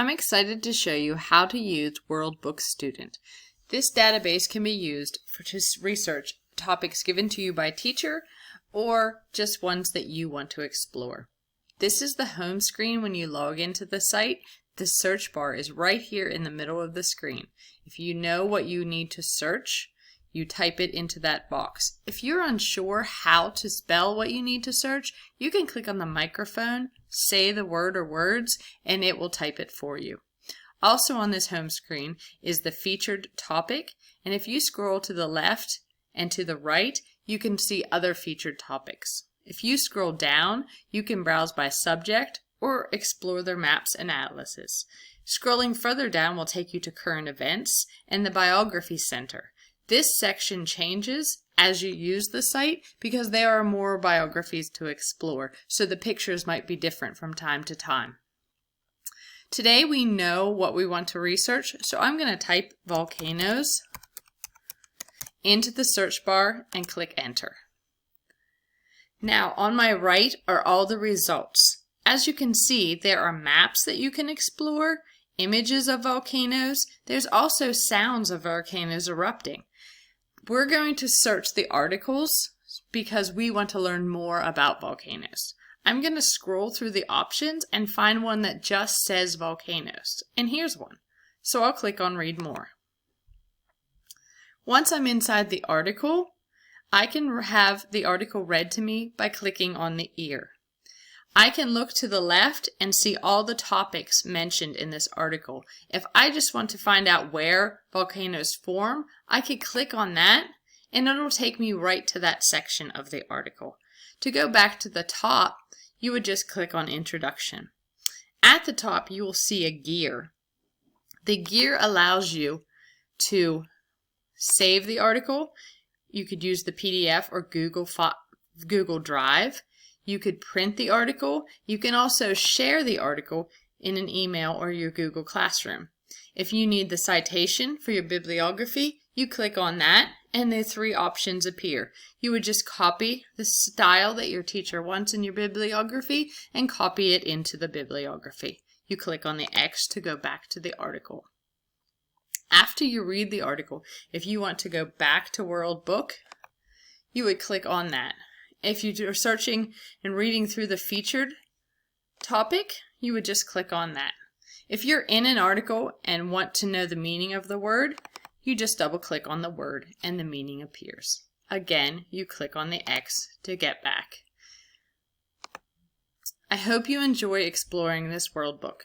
I'm excited to show you how to use World Book Student. This database can be used to research topics given to you by a teacher or just ones that you want to explore. This is the home screen when you log into the site. The search bar is right here in the middle of the screen. If you know what you need to search, you type it into that box. If you're unsure how to spell what you need to search, you can click on the microphone, say the word or words, and it will type it for you. Also on this home screen is the featured topic, and if you scroll to the left and to the right, you can see other featured topics. If you scroll down, you can browse by subject or explore their maps and atlases. Scrolling further down will take you to current events and the biography center. This section changes as you use the site because there are more biographies to explore, so the pictures might be different from time to time. Today we know what we want to research, so I'm going to type volcanoes into the search bar and click enter. Now on my right are all the results. As you can see, there are maps that you can explore, images of volcanoes. There's also sounds of volcanoes erupting. We're going to search the articles because we want to learn more about volcanoes. I'm going to scroll through the options and find one that just says volcanoes. And here's one. So I'll click on read more. Once I'm inside the article, I can have the article read to me by clicking on the ear. I can look to the left and see all the topics mentioned in this article. If I just want to find out where volcanoes form, I could click on that and it'll take me right to that section of the article. To go back to the top, you would just click on Introduction. At the top, you will see a gear. The gear allows you to save the article. You could use the PDF or Google Drive. You could print the article. You can also share the article in an email or your Google Classroom. If you need the citation for your bibliography, you click on that and the three options appear. You would just copy the style that your teacher wants in your bibliography and copy it into the bibliography. You click on the X to go back to the article. After you read the article, if you want to go back to World Book, you would click on that. If you're searching and reading through the featured topic, you would just click on that. If you're in an article and want to know the meaning of the word, you just double click on the word and the meaning appears. Again, you click on the X to get back. I hope you enjoy exploring this World Book.